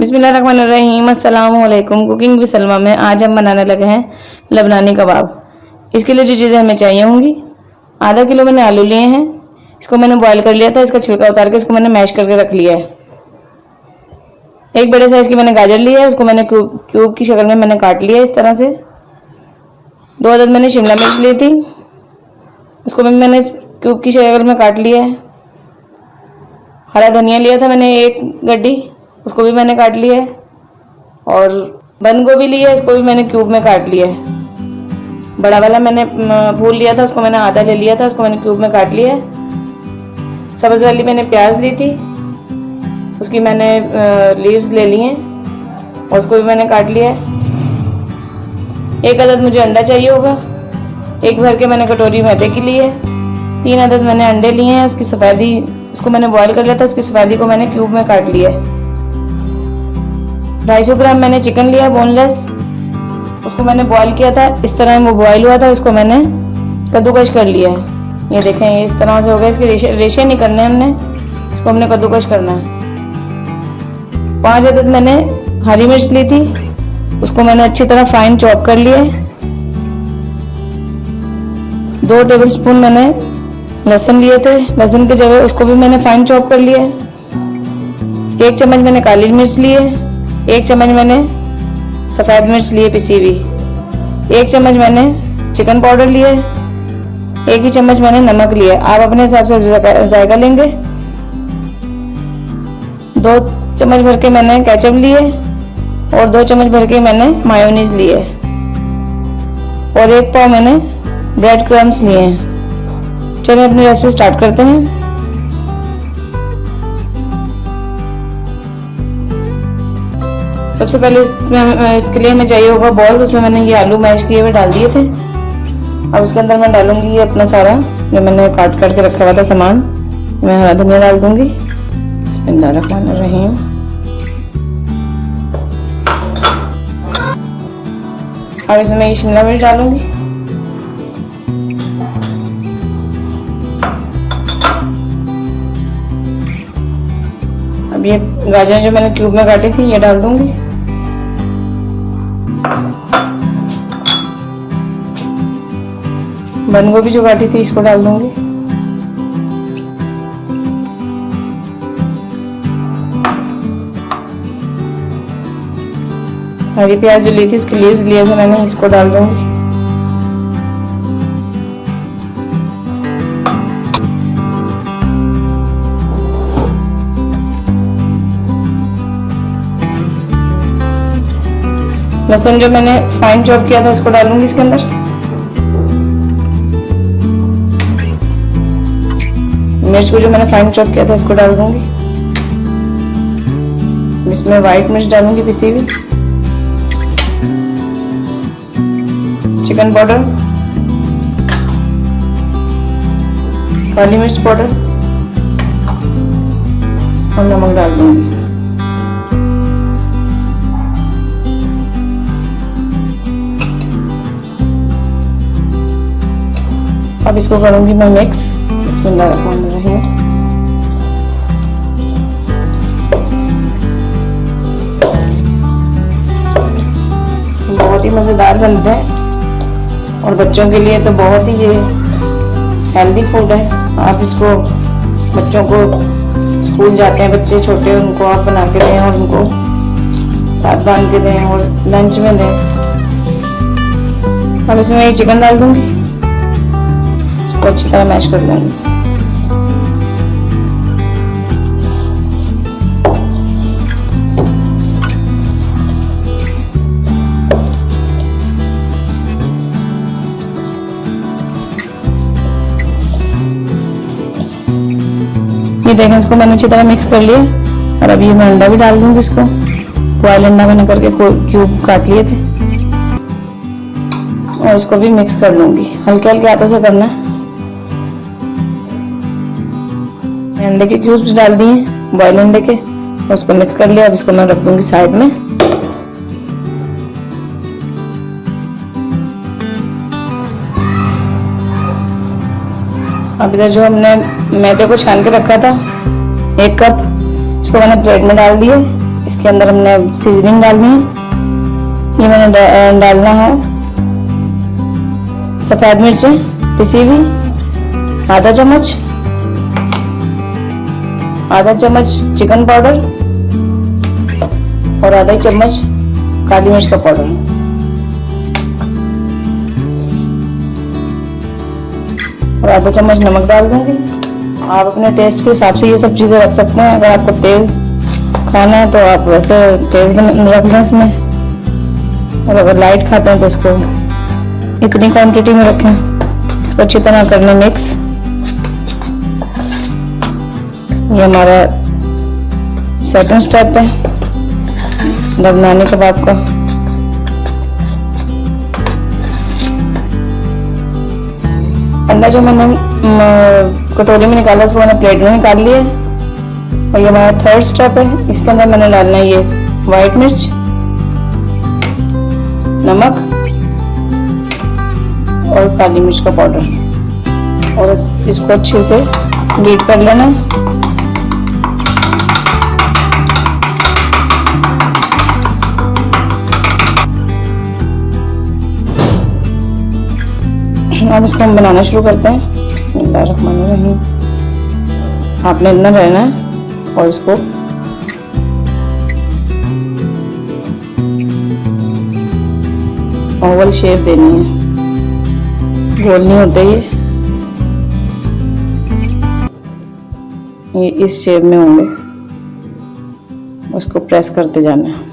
बिस्मिल्लाहिर्रहमानिर्रहीम, अस्सलामु अलैकुम। कुकिंग विद सलमा में आज हम बनाने लगे हैं लबनानी कबाब। इसके लिए जो चीज़ें हमें चाहिए होंगी, आधा किलो मैंने आलू लिए हैं। इसको मैंने बॉईल कर लिया था, इसका छिलका उतार के इसको मैंने मैश करके रख लिया है। एक बड़े साइज़ की मैंने गाजर लिया है, उसको मैंने क्यूब की शक्ल में मैंने काट लिया है इस तरह से। 2 अदद मैंने शिमला मिर्च ली थी, उसको भी मैंने क्यूब की शक्ल में काट लिया है। हरा धनिया लिया था मैंने 1 गड्डी, उसको भी मैंने काट लिया है। और बंद गोभी लिया है, इसको भी मैंने क्यूब में काट लिया है। बड़ा वाला मैंने फूल लिया था, उसको मैंने आधा ले लिया था, उसको मैंने क्यूब में काट लिया है। सब्ज़ वाली मैंने प्याज ली थी, उसकी मैंने लीव्स ले ली हैं और उसको भी मैंने काट लिया है। 1 अदद मुझे अंडा चाहिए होगा। 1 भर के मैंने कटोरी मैदे की ली है। 3 अदद मैंने अंडे लिए हैं, उसकी सफ़ेदी, उसको मैंने बॉईल कर लिया था, उसकी सफ़ेदी को मैंने क्यूब में काट लिया है। 250 ग्राम मैंने चिकन लिया बोनलेस, उसको मैंने बॉईल किया था। इस तरह वो बॉईल हुआ था, उसको मैंने कद्दूकश कर लिया है। ये देखें, ये इस तरह से हो गया। इसके रेशे नहीं करने हमने, इसको हमने कद्दूकश करना है। 5 अदद मैंने हरी मिर्च ली थी, उसको मैंने अच्छी तरह फाइन चॉप कर लिया है। 2 टेबलस्पून मैंने लहसुन लिए थे, लहसुन की जगह उसको भी मैंने फाइन चॉप कर लिया है। 1 चम्मच मैंने काली मिर्च ली है। 1 चम्मच मैंने सफ़ेद मिर्च लिए पिसी हुई। 1 चम्मच मैंने चिकन पाउडर लिया है। 1 ही चम्मच मैंने नमक लिया। आप अपने हिसाब से जायका लेंगे। 2 चम्मच भर के मैंने केचप लिए और 2 चम्मच भर के मैंने मायोनीज लिए और 1 पाव मैंने ब्रेड क्रम्स लिए हैं। चलिए अपनी रेसिपी स्टार्ट करते हैं। सबसे पहले इसके लिए हमें चाहिए होगा बॉल। उसमें मैंने ये आलू मैश किए हुए डाल दिए थे। अब उसके अंदर मैं डालूंगी ये अपना सारा जो मैंने काट के रखा हुआ था सामान। मैं हरा धनिया डाल दूंगी। बिस्मिल्लाहिर्रहमानिर्रहीम। अब इसमें मैं ये शिमला मिर्च डालूंगी। अब ये गाजर जो मैंने क्यूब में काटी थी ये डाल दूंगी। बंद गोभी जो काटी थी इसको डाल दूंगी। हरी प्याज जो ली थी उसके लीव्स लिए थे मैंने, इसको डाल दूंगी। लहसुन जो मैंने फाइन चॉप किया था इसको डालूंगी इसके अंदर। मिर्च को जो मैंने फाइन चॉप किया था इसको डाल दूंगी। इसमें व्हाइट मिर्च डालूंगी पिसी हुई। चिकन पाउडर, काली मिर्च पाउडर और नमक डाल दूंगी। अब इसको करूंगी मैं मिक्स। बिस्मिल्लाहिर्रहमानिर्रहीम। बहुत ही मज़ेदार बनता है और बच्चों के लिए तो बहुत ही ये हेल्दी फूड है। आप इसको बच्चों को स्कूल जाते हैं बच्चे छोटे, उनको आप बना के दें और उनको साथ बांध के दें और लंच में दें। अब इसमें मैं ये चिकन डाल दूंगी, इसको अच्छी तरह मैश कर लूंगी। ये देखें, इसको मैंने अच्छी तरह मिक्स कर लिया और अभी मैं अंडा भी डाल दूंगी। इसको बॉयल अंडा मैंने करके क्यूब काट लिए थे और इसको भी मिक्स कर लूंगी। हल्के हल्के हाथों से करना है। अंडे के क्यूब्स डाल दिए बॉयल अंडे के, उसको मिक्स कर लिया। अब इसको मैं रख दूंगी साइड में। अब इधर जो हमने मैदे को छान के रखा था 1 कप, इसको मैंने प्लेट में डाल दिया। इसके अंदर हमने सीजनिंग डालनी है। ये मैंने डालना है सफेद मिर्चें पिसी हुई आधा चम्मच चिकन पाउडर और आधा चम्मच काली मिर्च का पाउडर। और आधा चम्मच नमक डाल दूंगी। आप अपने टेस्ट के हिसाब से ये सब चीजें रख सकते हैं। अगर आपको तेज खाना है तो आप वैसे तेज रख लें इसमें, और अगर लाइट खाते हैं तो इसको इतनी क्वांटिटी में रखें। इसको अच्छी तरह कर लें मिक्स। ये हमारा सेकंड स्टेप है लबनानी कबाब का। अंडा जो मैंने कटोरी में निकाला उसको मैंने प्लेट में निकाल लिया। और ये हमारा थर्ड स्टेप है। इसके अंदर मैंने डालना है ये वाइट मिर्च, नमक और काली मिर्च का पाउडर, और इसको अच्छे से बीट कर लेना। अब इसको हम बनाना शुरू करते हैं। बिस्मिल्लाहिर्रहमानिर्रहीम। आपने इतना रहना है और इसको ओवल शेप देनी है, गोल नहीं होते ये इस शेप में होंगे। उसको प्रेस करते जाना है।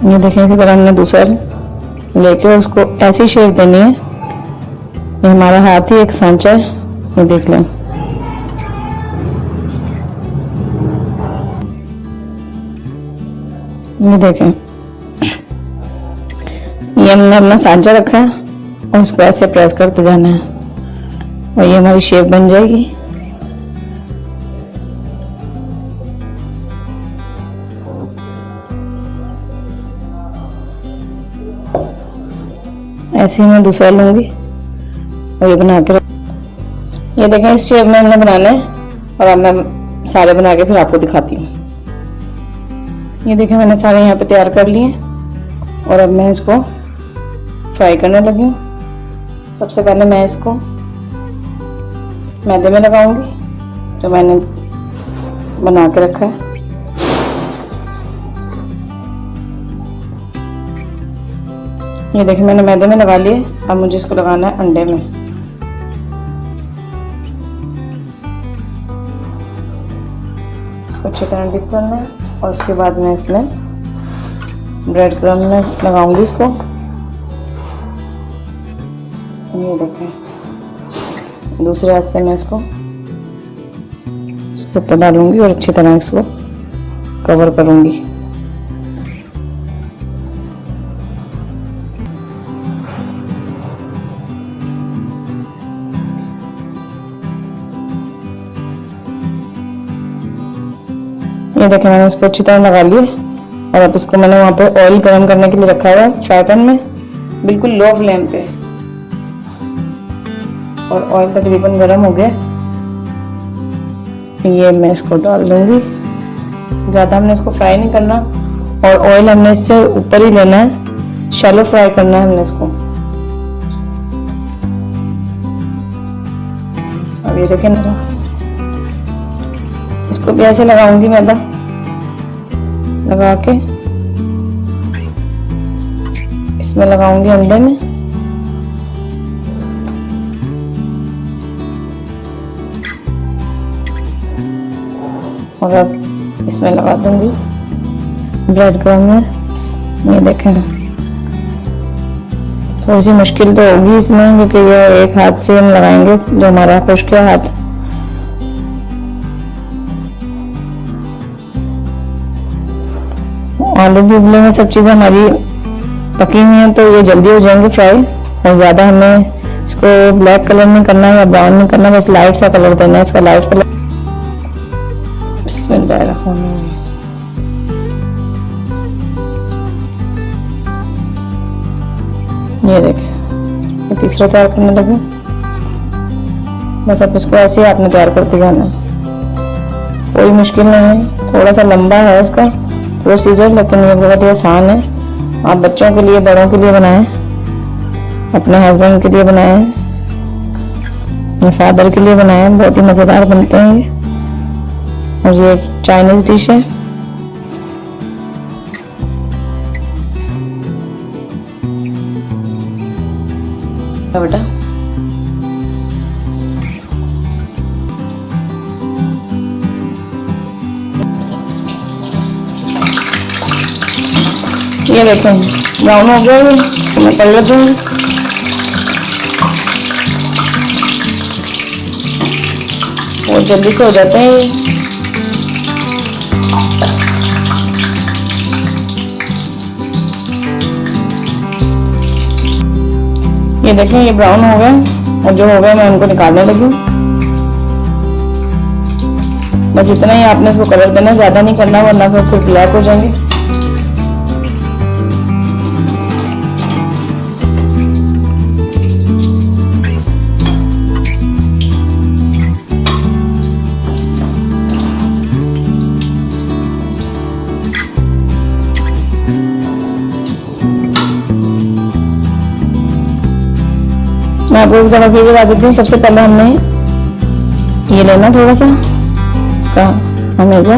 ये देखें, इसी तरह हमने दूसरा लेके उसको ऐसी शेप देनी है। ये हमारा हाथ ही एक सांचा है, ये देख लें। ये देखें, ये हमने अपना सांचा रखा है और उसको ऐसे प्रेस करते जाना है और ये हमारी शेप बन जाएगी। ऐसे ही मैं दूसरा लूंगी और ये बना के ये देखें, इस शेप में हमने बनाना है। और अब मैं सारे बना के फिर आपको दिखाती हूँ। ये देखें, मैंने सारे यहाँ पे तैयार कर लिए और अब मैं इसको फ्राई करने लगी हूँ। सबसे पहले मैं इसको मैदे में लगाऊंगी जो मैंने बना के रखा है। ये देखिए, मैंने मैदे में लगा लिए। अब मुझे इसको लगाना है अंडे में। इसको अच्छी तरह डिप करना है और उसके बाद मैं इसमें ब्रेड क्रम्ब में लगाऊंगी इसको। ये देखें, दूसरे हाथ से मैं इसको इसके ऊपर डालूंगी और अच्छी तरह इसको कवर करूंगी। ये देखें, मैंने इसको अच्छी तरह लगा लिया और अब इसको मैंने वहाँ पे ऑयल गरम करने के लिए रखा हुआ है फ्राई पैन में, बिल्कुल लो फ्लेम पे। और ऑयल तकरीबन गरम हो गया। ये मैं इसको डाल दूंगी। ज़्यादा हमने इसको फ्राई नहीं करना और ऑयल हमने इससे ऊपर ही लेना है, शैलो फ्राई करना है हमने इसको। अब ये देखें ना, इसको भी ऐसे लगाऊंगी मैदा लगा के, इसमें लगाऊंगी अंडे में। और अब इसमें लगा दूंगी ब्रेड क्रम्ब में। ये देखें, थोड़ी सी मुश्किल तो होगी इसमें क्योंकि ये एक हाथ से हम लगाएंगे जो हमारा खुश्क है हाथ। आलू भी उबले में सब चीज़ें हमारी पकी हुई हैं तो ये जल्दी हो जाएंगे फ्राई। और ज़्यादा हमें इसको ब्लैक कलर नहीं करना है या ब्राउन नहीं करना, बस लाइट सा कलर देना है, इसका लाइट कलर। बिस्मिल्लाहिर्रहमानिर्रहीम। ये देखें, ये तीसरा तैयार करने लगे। बस अब इसको ऐसे ही आपने तैयार करते जाना है, कोई मुश्किल नहीं है। थोड़ा सा लंबा है इसका प्रोसीजर, लेकिन ये बहुत ही आसान है। आप बच्चों के लिए, बड़ों के लिए बनाएं, अपने हस्बैंड के लिए बनाएं, अपने फादर के लिए बनाएं, बहुत ही मज़ेदार बनते हैं ये। और ये चाइनीज़ डिश है। बेटा ये देखें ब्राउन हो गया, तो मैं तल दूंगी। बहुत जल्दी से हो जाते हैं ये देखें, ये ब्राउन हो गए और जो हो गए मैं उनको निकालने लगी। बस इतना ही आपने इसको कलर देना, ज्यादा नहीं करना वरना फिर ब्लैक हो जाएंगे। मैं आपको एक तरह से बता देती हूँ। सबसे पहले हमने ये लेना थोड़ा सा इसका हमेजा,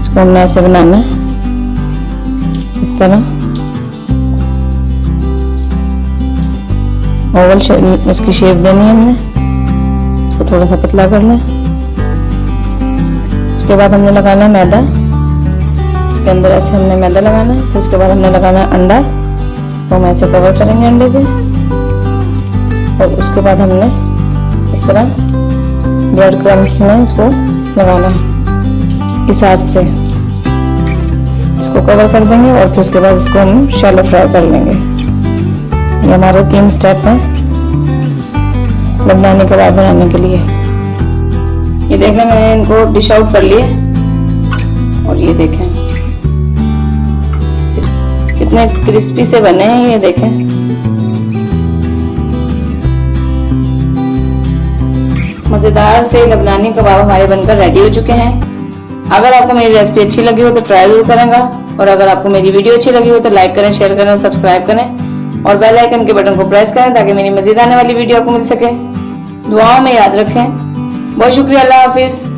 इसको हमने ऐसे बनाना है, इस तरह ओवल इसकी शेप देनी है हमने। इसको थोड़ा सा पतला कर लें। उसके बाद हमने लगाना है मैदा, इसके अंदर ऐसे हमने मैदा लगाना है। फिर उसके बाद हमने लगाना है अंडा, इसको हम ऐसे कवर करेंगे अंडे से। और उसके बाद हमने इस तरह ब्रेड क्रम्स में इसको लगाना है, इस हाथ से इसको कवर कर देंगे। और फिर उसके बाद इसको हम शैलो फ्राई कर लेंगे। ये हमारे 3 स्टेप हैं लबनानी कबाब बनाने के लिए। ये देखें मैंने इनको डिश आउट कर लिए और ये देखें कितने क्रिस्पी से बने हैं। ये देखें मज़ेदार से लबनानी कबाब हमारे बनकर रेडी हो चुके हैं। अगर आपको मेरी रेसिपी अच्छी लगी हो तो ट्राई जरूर करेंगे। और अगर आपको मेरी वीडियो अच्छी लगी हो तो लाइक करें, शेयर करें और सब्सक्राइब करें और बेल आइकन के बटन को प्रेस करें ताकि मेरी मज़ीद आने वाली वीडियो आपको मिल सके। दुआओं में याद रखें। बहुत शुक्रिया। अल्लाह हाफिज़।